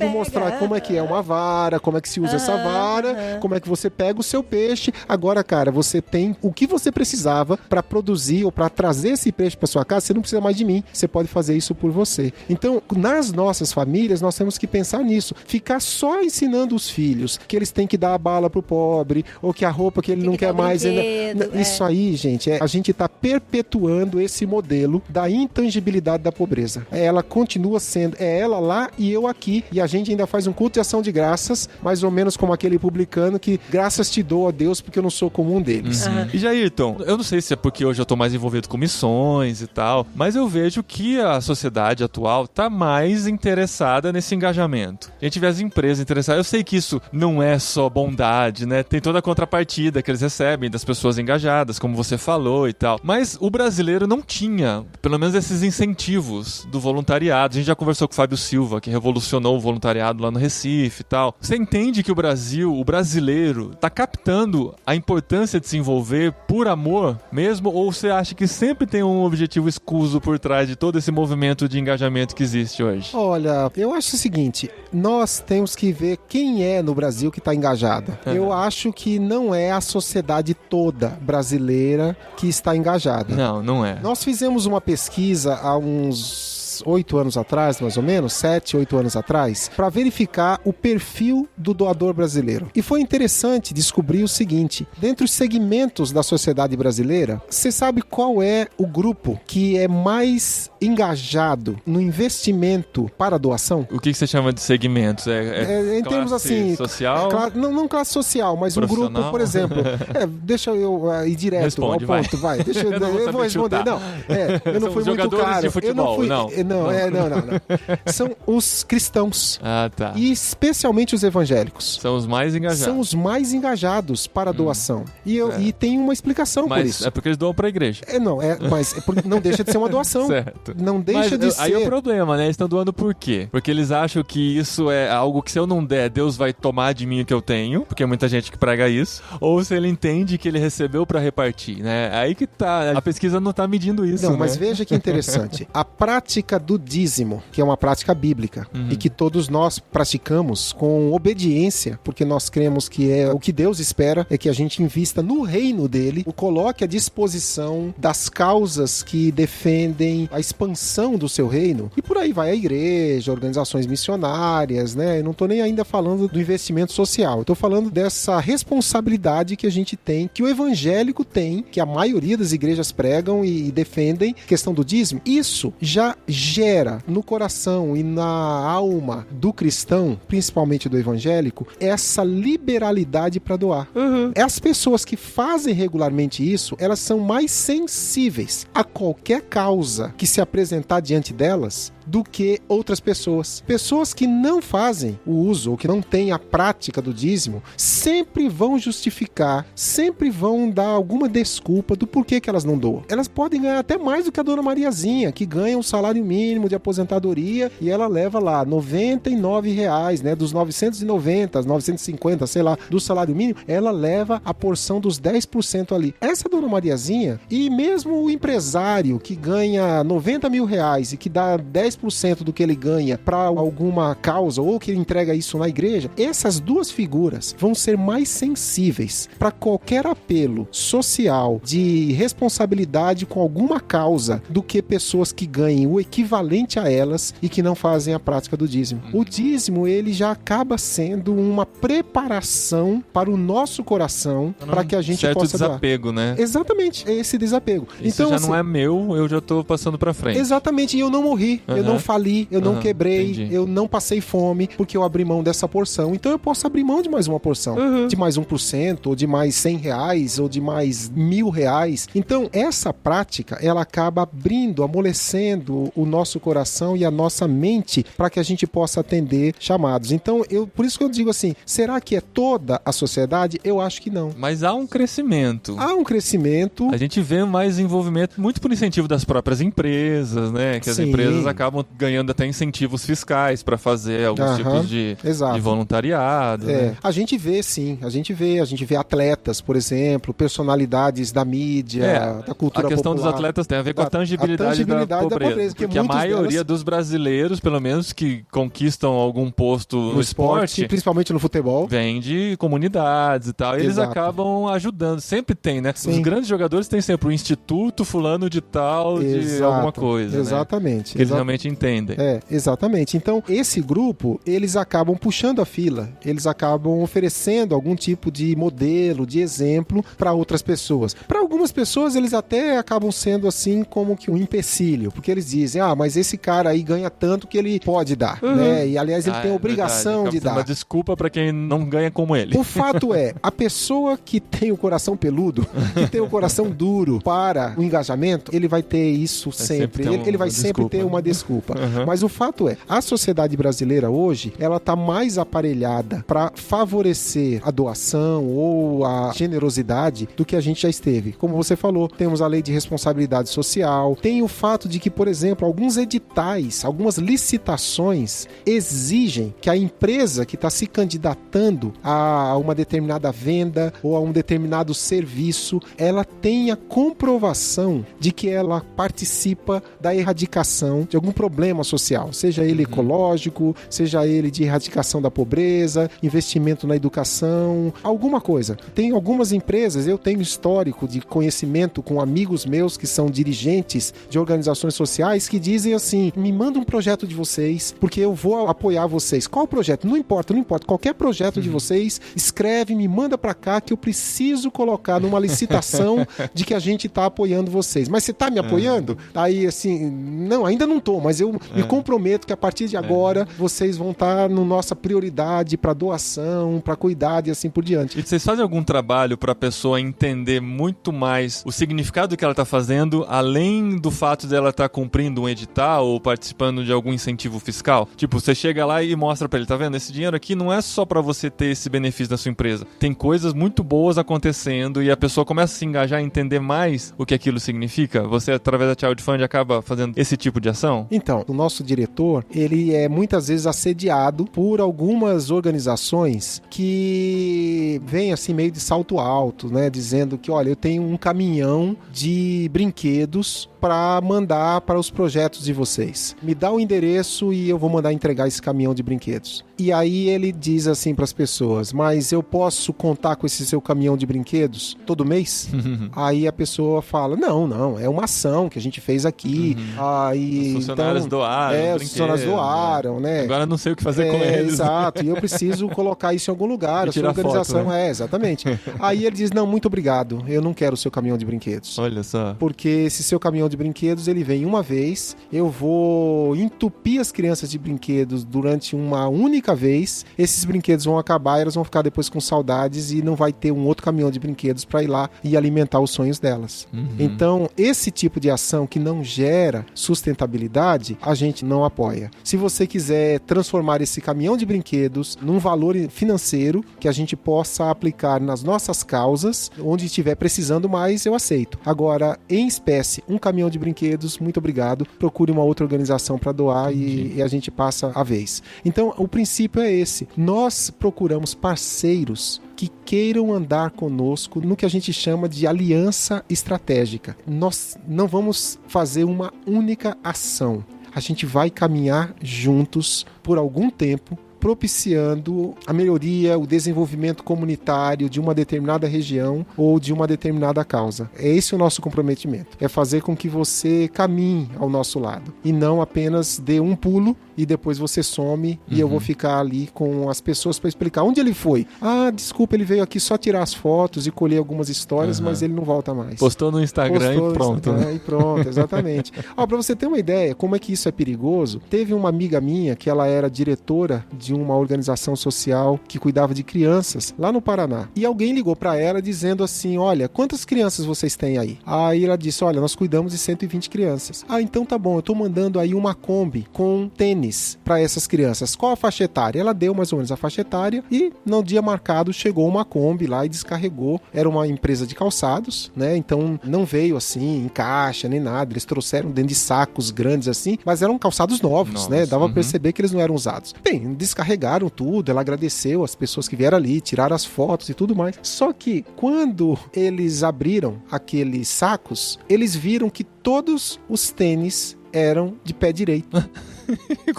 Speaker 3: mostrar como é que é uma vara, como é que se usa essa vara, como é que você pega o seu peixe. Agora, cara, você tem o que você precisava para produzir ou para trazer esse peixe para sua casa, você não precisa mais de mim. Você pode fazer isso por você. Então, nas nossas famílias, nós temos que pensar nisso. Ficar só ensinando os filhos que eles têm que dar a bala pro pobre, ou que a roupa que ele não quer mais... Isso aí, gente, a gente está perpetuando esse modelo da intangibilidade da pobreza. Ela continua sendo, ela lá e eu aqui, e a gente ainda faz um culto de ação de graças, mais ou menos como aquele publicano que graças te dou a Deus porque eu não sou como um deles.
Speaker 1: E Jairton, eu não sei se é porque hoje eu tô mais envolvido com missões e tal, mas eu vejo que a sociedade atual tá mais interessada nesse engajamento. A gente vê as empresas interessadas. Eu sei que isso não é só bondade, né? Tem toda a contrapartida que eles recebem das pessoas engajadas, como você falou e tal. Mas o brasileiro não tinha, pelo menos, esses incentivos do voluntariado. A gente já conversou com o Fábio Silva, que revolucionou o voluntariado lá no Recife e tal. Você entende que o brasileiro, tá captando a importância de se envolver por amor mesmo? Ou você acha que sempre tem um objetivo escuso por trás de todo esse movimento de engajamento que existe hoje?
Speaker 3: Olha, eu acho o seguinte, nós temos que ver quem é no Brasil que está engajado. Eu acho que não é a sociedade toda brasileira que está engajada.
Speaker 1: Não é.
Speaker 3: Nós fizemos uma pesquisa há uns 8 anos atrás, mais ou menos, 7, 8 anos atrás, para verificar o perfil do doador brasileiro. E foi interessante descobrir o seguinte, dentre os segmentos da sociedade brasileira, você sabe qual é o grupo que é mais engajado no investimento para doação?
Speaker 1: O que você chama de segmentos?
Speaker 3: Em termos assim...
Speaker 1: social?
Speaker 3: Não classe social, mas um grupo, por exemplo... deixa eu ir direto ao ponto, vai. Eu vou responder. Eu não fui muito claro.
Speaker 1: De futebol,
Speaker 3: não. São os cristãos.
Speaker 1: Tá.
Speaker 3: E especialmente os evangélicos.
Speaker 1: São os mais engajados.
Speaker 3: São os mais engajados para a doação. E tem uma explicação por isso.
Speaker 1: É porque eles doam para a igreja.
Speaker 3: Mas não deixa de ser uma doação.
Speaker 1: Certo.
Speaker 3: Não deixa de ser.
Speaker 1: Aí é o problema, né? Eles estão doando por quê? Porque eles acham que isso é algo que se eu não der, Deus vai tomar de mim o que eu tenho, porque é muita gente que prega isso. Ou se ele entende que ele recebeu para repartir, né? Aí que tá. A pesquisa não tá medindo isso, né?
Speaker 3: Mas veja que interessante. A prática do dízimo, que é uma prática bíblica, e que todos nós praticamos com obediência, porque nós cremos que é o que Deus espera, é que a gente invista no reino dele, o coloque à disposição das causas que defendem a expansão do seu reino, e por aí vai a igreja, organizações missionárias, né? Eu não tô nem ainda falando do investimento social, eu tô falando dessa responsabilidade que a gente tem, que o evangélico tem, que a maioria das igrejas pregam e defendem, questão do dízimo. Isso já gera no coração e na alma do cristão, principalmente do evangélico, essa liberalidade para doar. As pessoas que fazem regularmente isso, elas são mais sensíveis a qualquer causa que se apresentar diante delas do que outras pessoas. Pessoas que não fazem o uso ou que não têm a prática do dízimo sempre vão justificar, sempre vão dar alguma desculpa do porquê que elas não doam. Elas podem ganhar até mais do que a dona Mariazinha, que ganha um salário mínimo de aposentadoria e ela leva lá R$99, né, dos 990, 950, sei lá, do salário mínimo, ela leva a porção dos 10% ali. Essa dona Mariazinha, e mesmo o empresário que ganha R$90 mil e que dá 10% do que ele ganha para alguma causa ou que ele entrega isso na igreja, essas duas figuras vão ser mais sensíveis para qualquer apelo social de responsabilidade com alguma causa do que pessoas que ganhem o equivalente a elas e que não fazem a prática do dízimo. O dízimo, ele já acaba sendo uma preparação para o nosso coração para que a gente possa doar.
Speaker 1: Desapego, né?
Speaker 3: Exatamente, é esse desapego.
Speaker 1: Isso então, já não é meu, eu já tô passando para frente.
Speaker 3: Exatamente, e eu não morri. Eu não fali, eu não quebrei,
Speaker 1: entendi.
Speaker 3: Eu não passei fome porque eu abri mão dessa porção. Então eu posso abrir mão de mais uma porção, de mais 1%, ou de mais R$100, ou de mais R$1.000. Então essa prática, ela acaba abrindo, amolecendo o nosso coração e a nossa mente para que a gente possa atender chamados. Então por isso que eu digo assim, será que é toda a sociedade? Eu acho que não.
Speaker 1: Mas há um crescimento.
Speaker 3: Há um crescimento.
Speaker 1: A gente vê mais envolvimento, muito por incentivo das próprias empresas, né? Que as empresas acabam acabam ganhando até incentivos fiscais para fazer alguns tipos de voluntariado. Né?
Speaker 3: A gente vê, sim, a gente vê atletas, por exemplo, personalidades da mídia, da cultura popular.
Speaker 1: A questão dos atletas tem a ver com a tangibilidade da pobreza. Porque a maioria dos brasileiros, pelo menos, que conquistam algum posto no esporte,
Speaker 3: principalmente no futebol,
Speaker 1: vem de comunidades e tal, e eles acabam ajudando. Sempre tem, né? Sim. Os grandes jogadores têm sempre o instituto fulano de tal, de alguma coisa.
Speaker 3: Exatamente.
Speaker 1: Né? Que eles realmente entendem.
Speaker 3: Exatamente. Então, esse grupo, eles acabam puxando a fila, eles acabam oferecendo algum tipo de modelo, de exemplo para outras pessoas. Para algumas pessoas, eles até acabam sendo assim como que um empecilho, porque eles dizem, mas esse cara aí ganha tanto que ele pode dar, né? E aliás, ele tem a obrigação de dar.
Speaker 1: Uma desculpa para quem não ganha como ele.
Speaker 3: O fato é, a pessoa que tem o coração peludo, que tem o coração duro para o engajamento, ele vai ter isso sempre. Ele vai sempre ter uma desculpa. Mas o fato é, a sociedade brasileira hoje, ela está mais aparelhada para favorecer a doação ou a generosidade do que a gente já esteve. Como você falou, temos a lei de responsabilidade social, tem o fato de que, por exemplo, alguns editais, algumas licitações exigem que a empresa que está se candidatando a uma determinada venda ou a um determinado serviço, ela tenha comprovação de que ela participa da erradicação de algum problema social, seja ele ecológico, seja ele de erradicação da pobreza, investimento na educação, alguma coisa. Tem algumas empresas, eu tenho histórico de conhecimento com amigos meus que são dirigentes de organizações sociais que dizem assim, me manda um projeto de vocês, porque eu vou apoiar vocês. Qual projeto? Não importa. Qualquer projeto de vocês, escreve, me manda pra cá que eu preciso colocar numa licitação de que a gente tá apoiando vocês. Mas você tá me apoiando? Aí assim, não, ainda não tô, mas eu me comprometo que a partir de agora vocês vão estar no nossa prioridade pra doação, pra cuidar e assim por diante.
Speaker 1: E vocês fazem algum trabalho pra pessoa entender muito mais o significado do que ela tá fazendo, além do fato dela estar cumprindo um edital ou participando de algum incentivo fiscal? Tipo, você chega lá e mostra pra ele, tá vendo? Esse dinheiro aqui não é só pra você ter esse benefício da sua empresa. Tem coisas muito boas acontecendo e a pessoa começa a se engajar e entender mais o que aquilo significa. Você, através da Child Fund, acaba fazendo esse tipo de ação?
Speaker 3: Então, o nosso diretor, ele é muitas vezes assediado por algumas organizações que vêm assim meio de salto alto, né? Dizendo que, olha, eu tenho um caminhão de brinquedos para mandar para os projetos de vocês. Me dá o endereço e eu vou mandar entregar esse caminhão de brinquedos. E aí ele diz assim para as pessoas, mas eu posso contar com esse seu caminhão de brinquedos todo mês? Aí a pessoa fala, não, é uma ação que a gente fez aqui. Aí,
Speaker 1: os funcionários doaram.
Speaker 3: Os funcionários doaram, né?
Speaker 1: Agora eu não sei o que fazer com eles.
Speaker 3: Exato, e eu preciso colocar isso em algum lugar.
Speaker 1: E
Speaker 3: a sua organização
Speaker 1: foto, né?
Speaker 3: Exatamente. Aí ele diz, não, muito obrigado, eu não quero o seu caminhão de brinquedos.
Speaker 1: Olha só.
Speaker 3: Porque esse seu caminhão de brinquedos, ele vem uma vez, eu vou entupir as crianças de brinquedos durante uma única vez, esses brinquedos vão acabar, elas vão ficar depois com saudades e não vai ter um outro caminhão de brinquedos para ir lá e alimentar os sonhos delas. Então, esse tipo de ação que não gera sustentabilidade, a gente não apoia. Se você quiser transformar esse caminhão de brinquedos num valor financeiro que a gente possa aplicar nas nossas causas, onde estiver precisando mais, eu aceito. Agora, em espécie, um caminhão de brinquedos, muito obrigado, procure uma outra organização para doar e a gente passa a vez. Então, o princípio é esse. Nós procuramos parceiros que queiram andar conosco no que a gente chama de aliança estratégica. Nós não vamos fazer uma única ação. A gente vai caminhar juntos por algum tempo, propiciando a melhoria, o desenvolvimento comunitário de uma determinada região ou de uma determinada causa. É esse o nosso comprometimento. É fazer com que você caminhe ao nosso lado e não apenas dê um pulo e depois você some e eu vou ficar ali com as pessoas para explicar onde ele foi. Desculpa, ele veio aqui só tirar as fotos e colher algumas histórias, mas ele não volta mais.
Speaker 1: Postou no Instagram e pronto.
Speaker 3: E pronto, exatamente. Para você ter uma ideia como é que isso é perigoso, teve uma amiga minha que ela era diretora de de uma organização social que cuidava de crianças lá no Paraná. E alguém ligou para ela dizendo assim, olha, quantas crianças vocês têm aí? Aí ela disse, olha, nós cuidamos de 120 crianças. Ah, então tá bom, eu tô mandando aí uma Kombi com tênis para essas crianças. Qual a faixa etária? Ela deu mais ou menos a faixa etária e no dia marcado chegou uma Kombi lá e descarregou. Era uma empresa de calçados, né? Então não veio assim em caixa nem nada. Eles trouxeram dentro de sacos grandes assim, mas eram calçados novos, né? Dava pra perceber que eles não eram usados. Bem, descarregaram tudo, ela agradeceu as pessoas que vieram ali, tiraram as fotos e tudo mais. Só que quando eles abriram aqueles sacos, eles viram que todos os tênis eram de pé direito.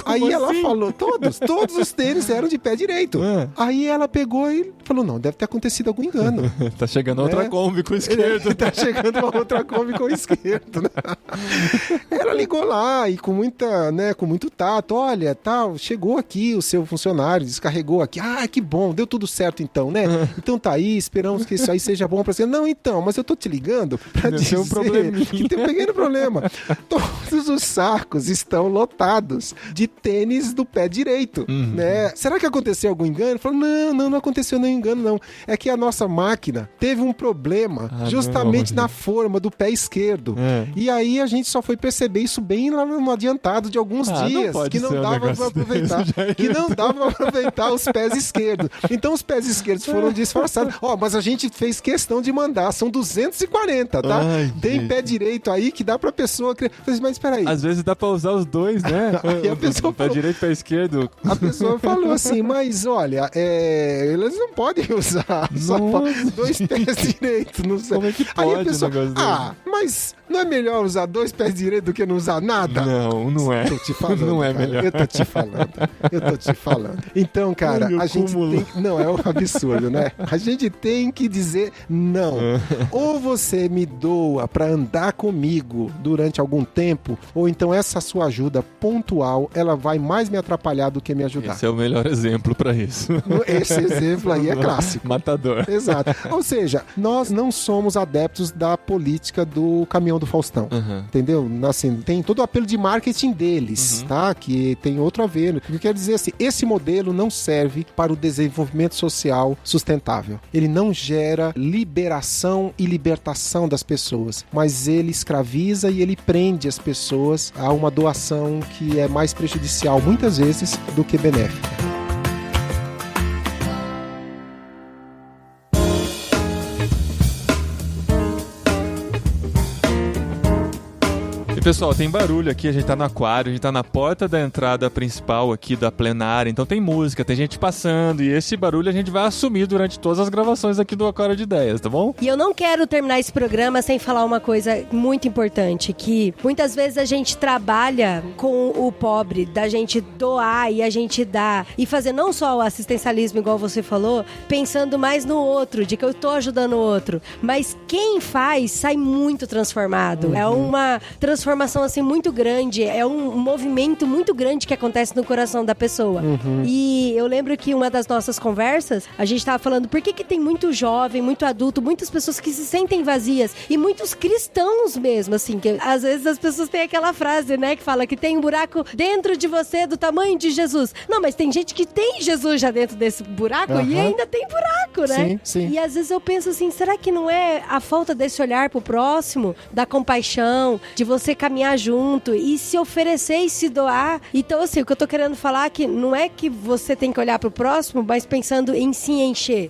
Speaker 3: Aí
Speaker 1: assim?
Speaker 3: ela falou, todos os tênis eram de pé direito. Aí ela pegou e falou, não, deve ter acontecido algum engano.
Speaker 1: Tá chegando outra Kombi com o esquerdo.
Speaker 3: Tá chegando uma outra Kombi com o esquerdo, né? Ela ligou lá e com muito tato, olha, tal, chegou aqui o seu funcionário, descarregou aqui. Ah, que bom, deu tudo certo então, né? Então tá aí, esperamos que isso aí seja bom pra você. Não, então, mas eu tô te ligando pra dizer que tem um pequeno problema. Todos os sacos estão lotados de tênis do pé direito, né? Será que aconteceu algum engano? Ele falou, não aconteceu nenhum engano, não. É que a nossa máquina teve um problema justamente na forma do pé esquerdo. E aí a gente só foi perceber isso bem lá no adiantado de alguns dias, que não dava pra aproveitar. Que não dava pra aproveitar os pés esquerdos. Então os pés esquerdos foram disfarçados. Mas a gente fez questão de mandar, são 240, tá? Tem pé direito aí que dá pra pessoa... Mas espera aí.
Speaker 1: Às vezes dá pra usar os dois, né?
Speaker 3: Aí a pessoa
Speaker 1: pé direito, pé esquerdo.
Speaker 3: A pessoa falou assim, mas olha, eles não podem usar só dois pés direitos. Não sei.
Speaker 1: Como é que pode?
Speaker 3: Aí a pessoa,
Speaker 1: mas
Speaker 3: não é melhor usar dois pés direitos do que não usar nada?
Speaker 1: Não é.
Speaker 3: Tô te falando,
Speaker 1: não é
Speaker 3: cara.
Speaker 1: melhor.
Speaker 3: Eu tô te falando. Então, cara, a gente tem... Não, é um absurdo, né? A gente tem que dizer não. Ou você me doa pra andar comigo durante algum tempo, ou então essa sua ajuda pontual, ela vai mais me atrapalhar do que me ajudar.
Speaker 1: Esse é o melhor exemplo pra isso.
Speaker 3: Esse exemplo aí é clássico.
Speaker 1: Matador.
Speaker 3: Exato. Ou seja, nós não somos adeptos da política do caminhão do Faustão. Entendeu? Assim, tem todo o apelo de marketing deles, tá? Que tem outro a ver. O que quer dizer assim, esse modelo não serve para o desenvolvimento social sustentável. Ele não gera liberação e libertação das pessoas, mas ele escraviza e ele prende as pessoas a uma doação que é mais prejudicial, muitas vezes, do que benéfica.
Speaker 1: Pessoal, tem barulho aqui, a gente tá no aquário, a gente tá na porta da entrada principal aqui da plenária, então tem música, tem gente passando, e esse barulho a gente vai assumir durante todas as gravações aqui do Aquário de Ideias, tá bom?
Speaker 2: E eu não quero terminar esse programa sem falar uma coisa muito importante, que muitas vezes a gente trabalha com o pobre, da gente doar e a gente dar, e fazer não só o assistencialismo, igual você falou, pensando mais no outro, de que eu tô ajudando o outro, mas quem faz sai muito transformado. É uma transformação assim muito grande, é um movimento muito grande que acontece no coração da pessoa. E eu lembro que uma das nossas conversas, a gente tava falando por que tem muito jovem, muito adulto, muitas pessoas que se sentem vazias e muitos cristãos mesmo, assim, que às vezes as pessoas têm aquela frase, né, que fala que tem um buraco dentro de você do tamanho de Jesus. Não, mas tem gente que tem Jesus já dentro desse buraco e ainda tem buraco, né?
Speaker 3: Sim.
Speaker 2: E às vezes eu penso assim, será que não é a falta desse olhar pro próximo, da compaixão, de você caminhar junto e se oferecer e se doar? Então, assim, o que eu tô querendo falar é que não é que você tem que olhar pro próximo, mas pensando em se encher.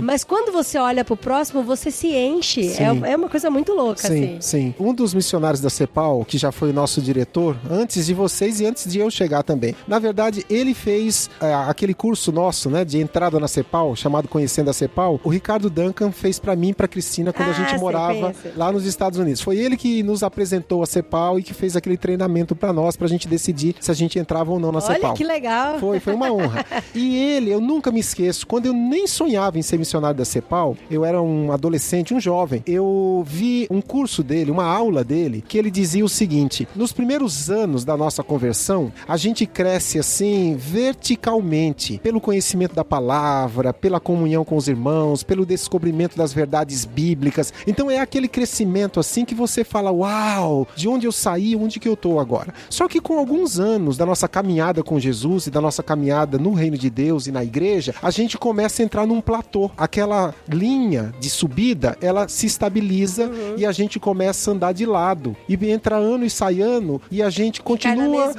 Speaker 2: Mas quando você olha pro próximo, você se enche. É uma coisa muito louca, assim.
Speaker 3: Sim. Um dos missionários da CEPAL, que já foi nosso diretor, antes de vocês e antes de eu chegar também. Na verdade, ele fez aquele curso nosso, né, de entrada na CEPAL, chamado Conhecendo a CEPAL. O Ricardo Duncan fez pra mim e pra Cristina quando a gente morava lá nos Estados Unidos. Foi ele que nos apresentou a CEPAL e que fez aquele treinamento pra nós, pra gente decidir se a gente entrava ou não na CEPAL.
Speaker 2: Olha que legal!
Speaker 3: Foi uma honra. E ele, eu nunca me esqueço, quando eu nem sonhava em ser missionário da CEPAL, eu era um adolescente, um jovem, eu vi um curso dele, uma aula dele, que ele dizia o seguinte: nos primeiros anos da nossa conversão, a gente cresce assim, verticalmente, pelo conhecimento da palavra, pela comunhão com os irmãos, pelo descobrimento das verdades bíblicas. Então é aquele crescimento assim que você fala, uau, de onde onde eu saí, onde que eu tô agora. Só que com alguns anos da nossa caminhada com Jesus e da nossa caminhada no reino de Deus e na igreja, a gente começa a entrar num platô. Aquela linha de subida, ela se estabiliza e a gente começa a andar de lado. E entra ano e sai ano e a gente continua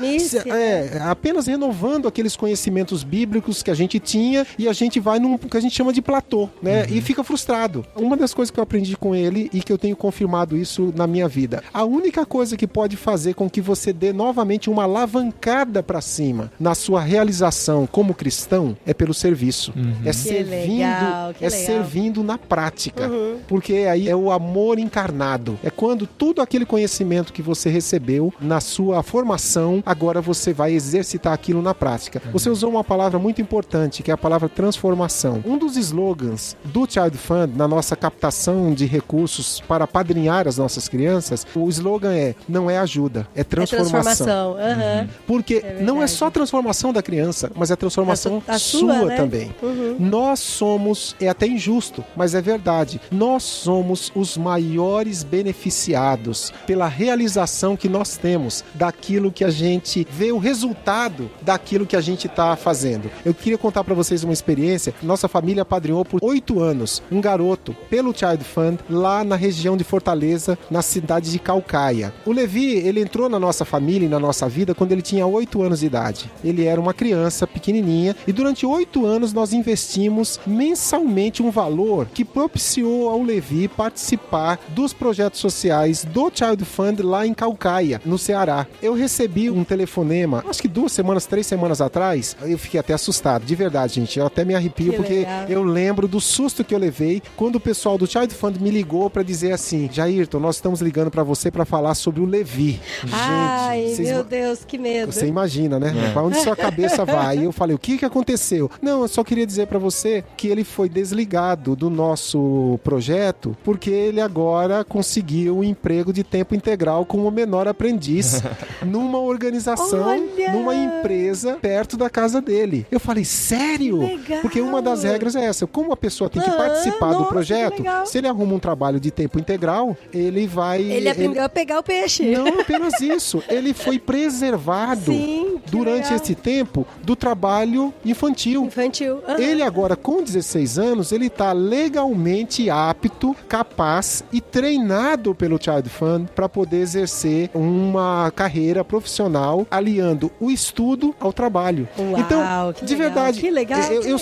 Speaker 3: apenas renovando aqueles conhecimentos bíblicos que a gente tinha e a gente vai num que a gente chama de platô, né? E fica frustrado. Uma das coisas que eu aprendi com ele e que eu tenho confirmado isso na minha vida, a única coisa que pode fazer com que você dê novamente uma alavancada para cima na sua realização como cristão é pelo serviço. É servindo na prática. Porque aí é o amor encarnado. É quando tudo aquele conhecimento que você recebeu na sua formação, agora você vai exercitar aquilo na prática. Você usou uma palavra muito importante, que é a palavra transformação. Um dos slogans do Child Fund, na nossa captação de recursos para apadrinhar as nossas crianças, o slogan é: não é ajuda, é transformação. Porque não é só a transformação da criança, mas é a transformação sua, né? Também. Nós somos, é até injusto, mas é verdade, nós somos os maiores beneficiados pela realização que nós temos daquilo que a gente vê, o resultado daquilo que a gente está fazendo. Eu queria contar para vocês uma experiência. Nossa família apadrinhou por 8 anos um garoto pelo Child Fund lá na região de Fortaleza, na cidade de Caucaia. O Levi, ele entrou na nossa família e na nossa vida quando ele tinha 8 anos de idade. Ele era uma criança pequenininha e durante 8 anos nós investimos mensalmente um valor que propiciou ao Levi participar dos projetos sociais do Child Fund lá em Caucaia, no Ceará. Eu recebi um telefonema, acho que 2 semanas, 3 semanas atrás, eu fiquei até assustado, de verdade, gente, eu até me arrepio porque legal. Eu lembro do susto que eu levei quando o pessoal do Child Fund me ligou para dizer assim: Jairton, nós estamos ligando para você para falar sobre o Levi.
Speaker 2: Ai, meu Deus, que medo.
Speaker 3: Você imagina, né? Para onde sua cabeça vai? E eu falei: o que aconteceu? Não, eu só queria dizer para você que ele foi desligado do nosso projeto porque ele agora conseguiu um emprego de tempo integral como menor aprendiz numa organização, numa empresa perto da casa dele. Eu falei: sério?
Speaker 2: Legal.
Speaker 3: Porque uma das regras é essa: como a pessoa tem que participar do projeto, se ele arruma um trabalho de tempo integral, ele vai...
Speaker 2: Ele aprendeu a pegar o peixe.
Speaker 3: Não apenas isso, ele foi preservado durante esse tempo do trabalho infantil. Ele agora, com 16 anos, ele está legalmente apto, capaz e treinado pelo Child Fund para poder exercer uma carreira profissional, aliando o estudo ao trabalho.
Speaker 2: Uau,
Speaker 3: então, de verdade,
Speaker 2: que legal,
Speaker 3: eu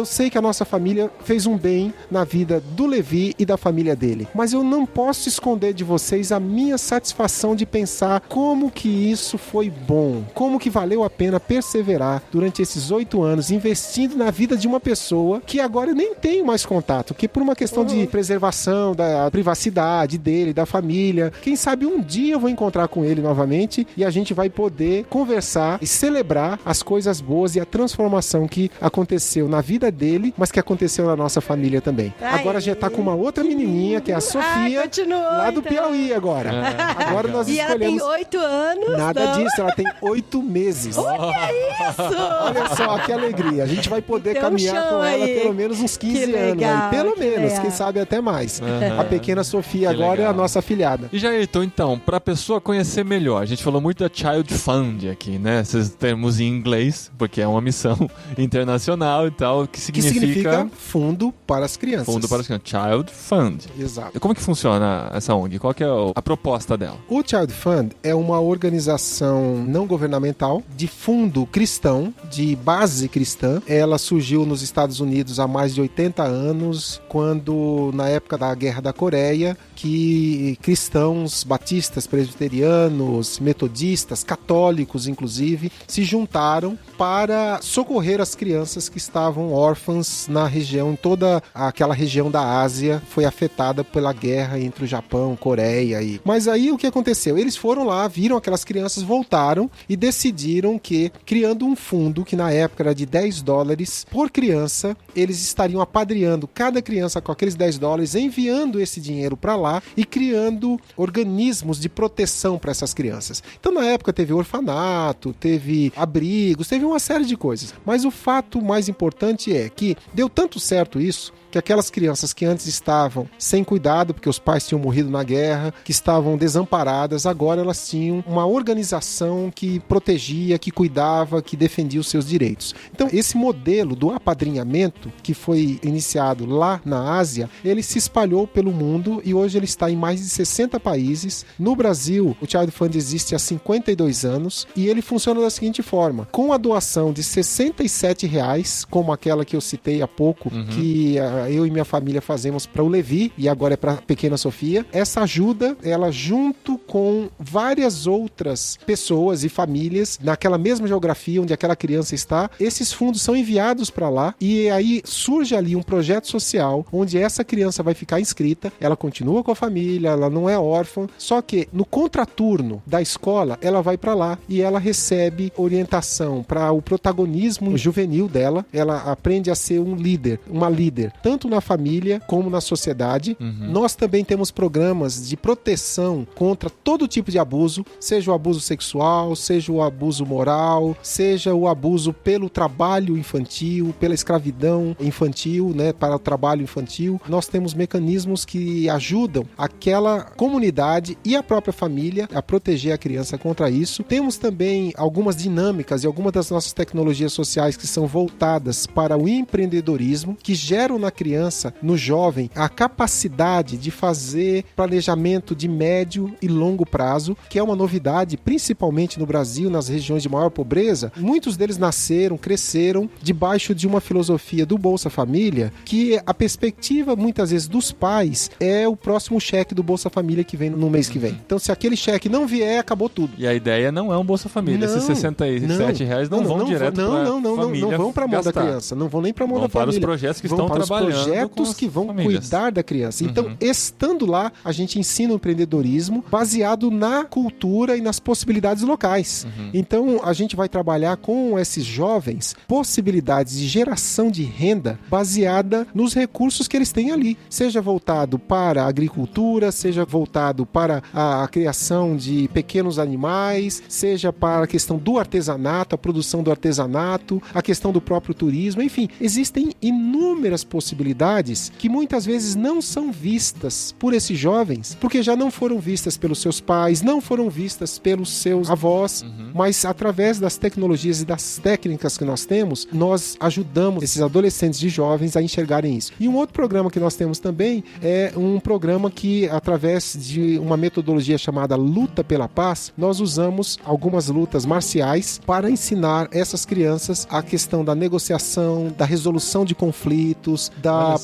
Speaker 3: sei que a nossa família fez um bem na vida do Levi e da família dele, mas eu não posso esconder de vocês a minha satisfação de pensar como que isso foi bom, como que valeu a pena perseverar durante esses 8 anos investindo na vida de uma pessoa que agora eu nem tenho mais contato, que por uma questão de preservação da privacidade dele, da família, quem sabe um dia eu vou encontrar com ele novamente e a gente vai poder conversar e celebrar as coisas boas e a transformação que aconteceu na vida dele, mas que aconteceu na nossa família também. Agora a gente tá com uma outra menininha, que é a Sofia, lá do Piauí agora. Agora nós escolhemos...
Speaker 2: ela tem 8 anos.
Speaker 3: Nada disso, ela tem 8 meses.
Speaker 2: Olha isso!
Speaker 3: Olha só, que alegria. A gente vai poder caminhar com ela pelo menos uns 15 anos. Aí. Pelo menos, quem sabe até mais. A pequena Sofia agora é a nossa afilhada.
Speaker 1: E Jairton, então, pra pessoa conhecer melhor, a gente falou muito da Child Fund aqui, né? Esses termos em inglês, porque é uma missão internacional e tal, que significa
Speaker 3: Fundo para as Crianças.
Speaker 1: Fundo para as Crianças. Child Fund.
Speaker 3: Exato.
Speaker 1: E como que funciona essa ONG? Qual que é a proposta dela?
Speaker 3: O Child Fund é uma organização não governamental de fundo cristão, de base cristã. Ela surgiu nos Estados Unidos há mais de 80 anos, quando, na época da Guerra da Coreia, que cristãos, batistas, presbiterianos, metodistas, católicos inclusive, se juntaram para socorrer as crianças que estavam órfãs na região, toda aquela região da Ásia foi afetada pela guerra entre o Japão, Coreia e... Mas aí o que aconteceu? Eles foram lá, viram aquelas crianças, voltaram e decidiram que, criando um fundo que na época era de $10 por criança, eles estariam apadrinhando cada criança com aqueles $10, enviando esse dinheiro para lá e criando organismos de proteção para essas crianças. Então na época teve orfanato, teve abrigos, teve uma série de coisas. Mas o fato mais importante é que deu tanto certo isso, que aquelas crianças que antes estavam sem cuidado, porque os pais tinham morrido na guerra, que estavam desamparadas, desamparadas, agora elas tinham uma organização que protegia, que cuidava, que defendia os seus direitos. Então, esse modelo do apadrinhamento, que foi iniciado lá na Ásia, ele se espalhou pelo mundo e hoje ele está em mais de 60 países. No Brasil, o Child Fund existe há 52 anos e ele funciona da seguinte forma: com a doação de R$67, como aquela que eu citei há pouco, que eu e minha família fazemos para o Levi e agora é para a pequena Sofia, essa ajuda, ela junto com várias outras pessoas e famílias naquela mesma geografia onde aquela criança está, esses fundos são enviados para lá e aí surge ali um projeto social onde essa criança vai ficar inscrita, ela continua com a família, ela não é órfã, só que no contraturno da escola ela vai para lá e ela recebe orientação para o protagonismo juvenil dela, ela aprende a ser um líder, uma líder, tanto na família como na sociedade. Nós também temos programas de proteção contra todo tipo de abuso, seja o abuso sexual, seja o abuso moral, seja o abuso pelo trabalho infantil, pela escravidão infantil, né, para o trabalho infantil. Nós temos mecanismos que ajudam aquela comunidade e a própria família a proteger a criança contra isso. Temos também algumas dinâmicas e algumas das nossas tecnologias sociais que são voltadas para o empreendedorismo, que geram na criança, no jovem, a capacidade de fazer planejamento de médio e longo prazo, que é uma novidade, principalmente no Brasil, nas regiões de maior pobreza. Muitos deles nasceram, cresceram debaixo de uma filosofia do Bolsa Família, que a perspectiva, muitas vezes, dos pais é o próximo cheque do Bolsa Família que vem no mês que vem. Então, se aquele cheque não vier, acabou tudo.
Speaker 1: E a ideia não é um Bolsa Família. Esses R$67 não vão direto para a família.
Speaker 3: Não vão para a mão da criança. Não vão nem para a mão da família.
Speaker 1: Vão para os projetos que estão trabalhando.
Speaker 3: Os projetos que vão cuidar da criança. Então, estando lá, a gente ensina o empreendedorismo baseado na cultura e nas possibilidades locais. Então, a gente vai trabalhar com esses jovens possibilidades de geração de renda baseada nos recursos que eles têm ali. Seja voltado para a agricultura, seja voltado para a criação de pequenos animais, seja para a questão do artesanato, a produção do artesanato, a questão do próprio turismo, enfim, existem inúmeras possibilidades que muitas vezes não são vistas por esses jovens, porque já não foram vistas pelos seus pais, não foram vistas pelos seus avós, mas através das tecnologias e das técnicas que nós temos, nós ajudamos esses adolescentes e jovens a enxergarem isso. E um outro programa que nós temos também é um programa que, através de uma metodologia chamada Luta pela Paz, nós usamos algumas lutas marciais para ensinar essas crianças a questão da negociação, da resolução de conflitos,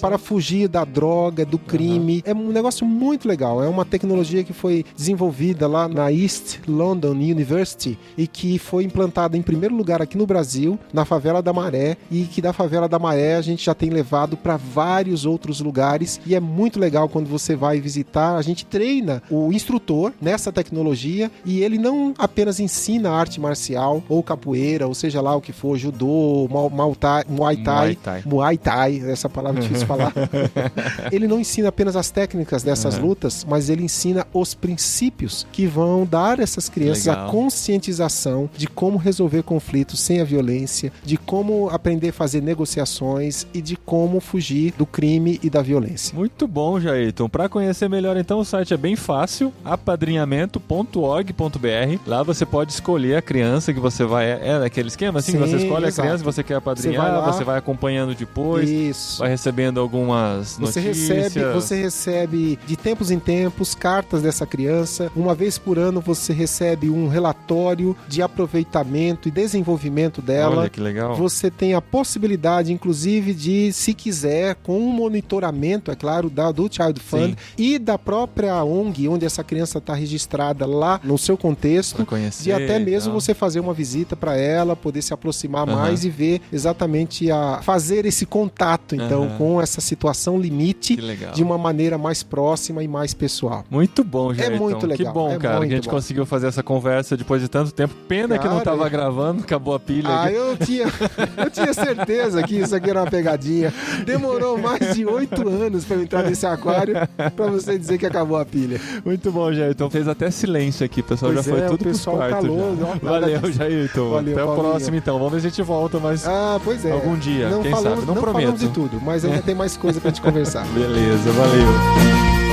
Speaker 3: para fugir da droga, do crime. É um negócio muito legal. É uma tecnologia que foi desenvolvida lá na East London University e que foi implantada em primeiro lugar aqui no Brasil, na Favela da Maré, e que da Favela da Maré a gente já tem levado para vários outros lugares e é muito legal quando você vai visitar. A gente treina o instrutor nessa tecnologia e ele não apenas ensina arte marcial ou capoeira, ou seja lá o que for, judô, Muay Thai, essa palavra é difícil de falar. Ele não ensina apenas as técnicas dessas lutas, mas ele ensina os princípios que vão dar a essas crianças a conscientização de como resolver conflitos sem a violência, de como aprender a fazer negociações e de como fugir do crime e da violência.
Speaker 1: Muito bom, Jairton. Para conhecer melhor, então, o site é bem fácil, apadrinhamento.org.br. Lá você pode escolher a criança que você vai... É aquele esquema assim? Sim, você escolhe exato. A criança que você quer apadrinhar, você vai acompanhando depois, isso. Vai recebendo algumas notícias.
Speaker 3: Você recebe de tempos em tempos cartas dessa criança. Uma vez por ano você recebe um relatório de aproveitamento e desenvolvimento dela.
Speaker 1: Olha que legal.
Speaker 3: Você tem a possibilidade, inclusive, de, se quiser, com um monitoramento, é claro, do Child Fund Sim. e da própria ONG, onde essa criança está registrada lá no seu contexto,
Speaker 1: conhecer,
Speaker 3: de até mesmo você fazer uma visita para ela, poder se aproximar mais e ver exatamente fazer esse contato, então, com essa situação limite de uma maneira mais próxima e mais pessoal.
Speaker 1: Muito bom, Jairton.
Speaker 3: É muito legal.
Speaker 1: Que bom, cara, que a gente conseguiu fazer essa conversa depois de tanto tempo. Pena que não estava gravando, acabou a pilha.
Speaker 3: Eu tinha certeza que isso aqui era uma pegadinha. Demorou mais de 8 anos para eu entrar nesse aquário para você dizer que acabou a pilha.
Speaker 1: Muito bom, Jairton. Fez até silêncio aqui, o pessoal já foi tudo pros quartos. Valeu, Jairton. Até o próximo, então. Vamos ver se a gente volta mais algum dia. Quem sabe? Não prometo.
Speaker 3: Falamos de tudo, mas ainda tem mais coisa pra gente conversar.
Speaker 1: Beleza, valeu.